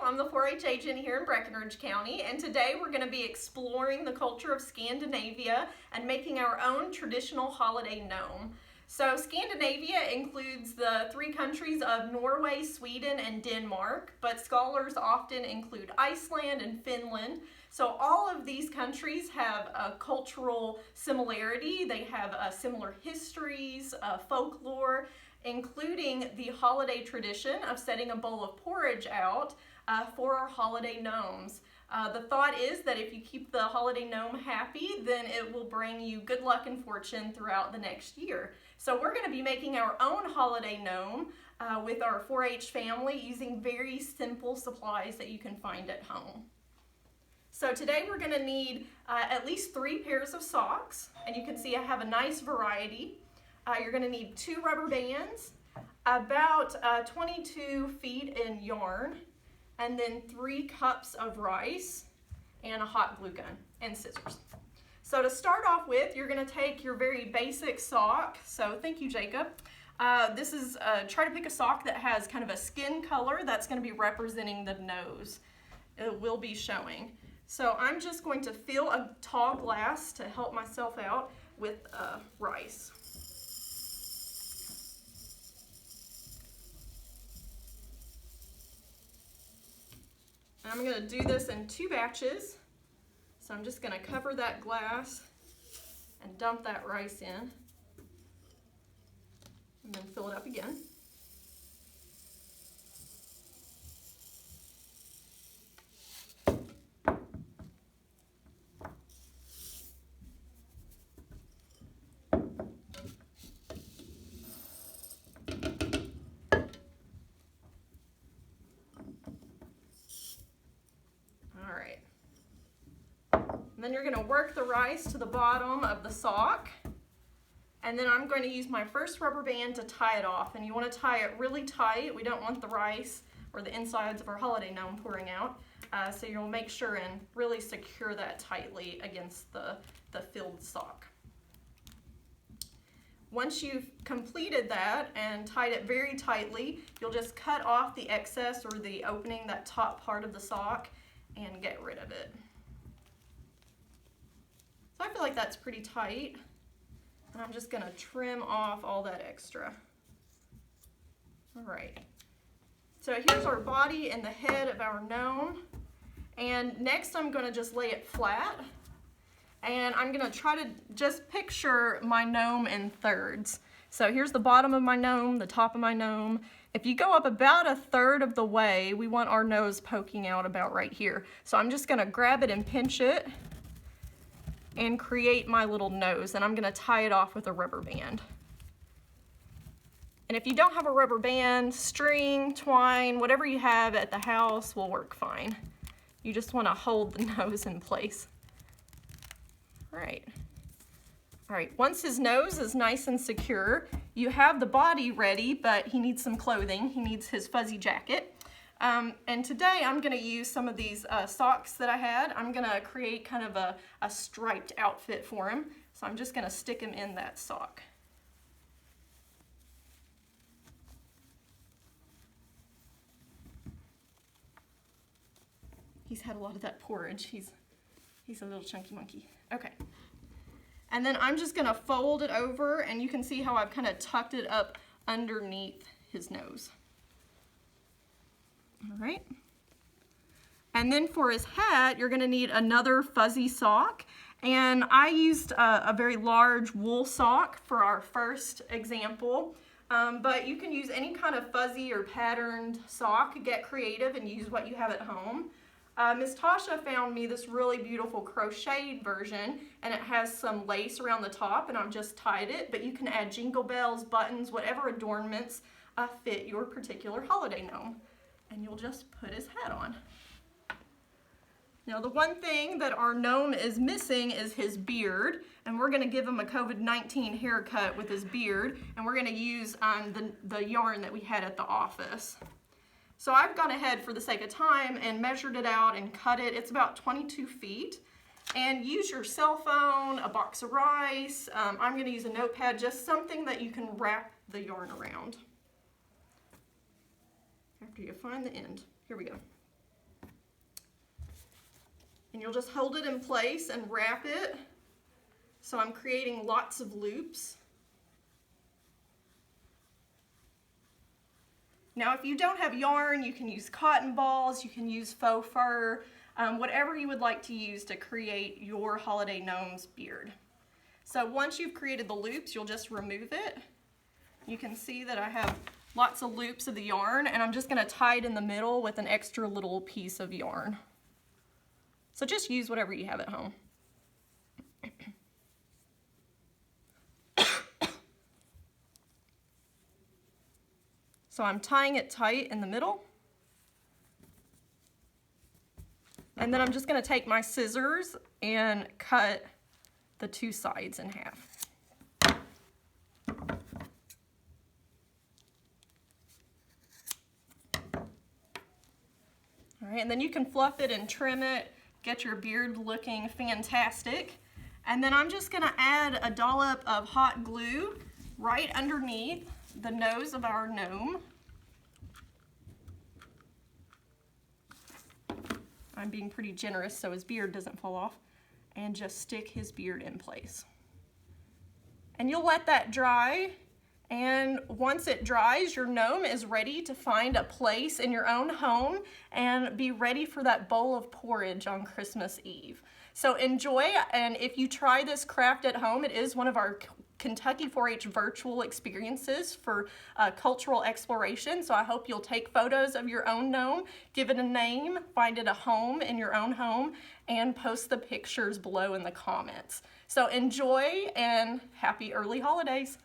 I'm the 4-H agent here in Breckinridge County, and today we're going to be exploring the culture of Scandinavia and making our own traditional holiday gnome. So Scandinavia includes the 3 countries of Norway, Sweden, and Denmark, but scholars often include Iceland and Finland. So all of these countries have a cultural similarity. They have similar histories, folklore, including the holiday tradition of setting a bowl of porridge out for our holiday gnomes. The thought is that if you keep the holiday gnome happy, then it will bring you good luck and fortune throughout the next year. So we're going to be making our own holiday gnome with our 4-H family using very simple supplies that you can find at home. So today we're going to need at least 3 pairs of socks, and you can see I have a nice variety. You're going to need 2 rubber bands, about 22 feet in yarn, and then 3 cups of rice, and a hot glue gun, and scissors. So to start off with, you're going to take your very basic sock. So thank you, Jacob. This is, try to pick a sock that has kind of a skin color that's going to be representing the nose. It will be showing. So I'm just going to fill a tall glass to help myself out with rice. I'm going to do this in 2 batches. So I'm just going to cover that glass and dump that rice in, and then fill it up again. Then you're going to work the rice to the bottom of the sock, and then I'm going to use my first rubber band to tie it off, and you want to tie it really tight. We don't want the rice or the insides of our holiday gnome pouring out, so you'll make sure and really secure that tightly against the filled sock. Once you've completed that and tied it very tightly, you'll just cut off the excess or the opening, that top part of the sock, and get rid of it. So I feel like that's pretty tight, and I'm just going to trim off all that extra. All right, so here's our body and the head of our gnome, and next I'm going to just lay it flat, and I'm going to try to just picture my gnome in thirds. So here's the bottom of my gnome, the top of my gnome. If you go up about 1/3 of the way, we want our nose poking out about right here. So I'm just going to grab it and pinch it and create my little nose, and I'm going to tie it off with a rubber band. And if you don't have a rubber band, string, twine, whatever you have at the house will work fine. You just want to hold the nose in place. All right, once his nose is nice and secure, you have the body ready, but he needs some clothing. He needs his fuzzy jacket. And today I'm going to use some of these socks that I had. I'm going to create kind of a striped outfit for him. So I'm just going to stick him in that sock. He's had a lot of that porridge. He's a little chunky monkey. Okay. And then I'm just going to fold it over, and you can see how I've kind of tucked it up underneath his nose. All right, and then for his hat, you're going to need another fuzzy sock, and I used a very large wool sock for our first example, but you can use any kind of fuzzy or patterned sock. Get creative and use what you have at home. Miss Tasha found me this really beautiful crocheted version, and it has some lace around the top, and I've just tied it, but you can add jingle bells, buttons, whatever adornments fit your particular holiday gnome. And you'll just put his hat on. Now the one thing that our gnome is missing is his beard, and we're going to give him a COVID-19 haircut with his beard, and we're going to use the yarn that we had at the office. So I've gone ahead for the sake of time and measured it out and cut it. It's about 22 feet. And use your cell phone, a box of rice. I'm going to use a notepad, just something that you can wrap the yarn around. After you find the end. Here we go. And you'll just hold it in place and wrap it. So I'm creating lots of loops. Now if you don't have yarn, you can use cotton balls, you can use faux fur, whatever you would like to use to create your holiday gnome's beard. So once you've created the loops, you'll just remove it. You can see that I have lots of loops of the yarn, and I'm just going to tie it in the middle with an extra little piece of yarn. So just use whatever you have at home. So I'm tying it tight in the middle. And then I'm just going to take my scissors and cut the two sides in half. All right, and then you can fluff it and trim it, get your beard looking fantastic. And then I'm just going to add a dollop of hot glue right underneath the nose of our gnome. I'm being pretty generous so his beard doesn't fall off, and just stick his beard in place. And you'll let that dry, and once it dries, your gnome is ready to find a place in your own home and be ready for that bowl of porridge on Christmas Eve. So enjoy, and if you try this craft at home, it is one of our Kentucky 4-H virtual experiences for cultural exploration. So I hope you'll take photos of your own gnome, give it a name, find it a home in your own home, and post the pictures below in the comments. So enjoy and happy early holidays.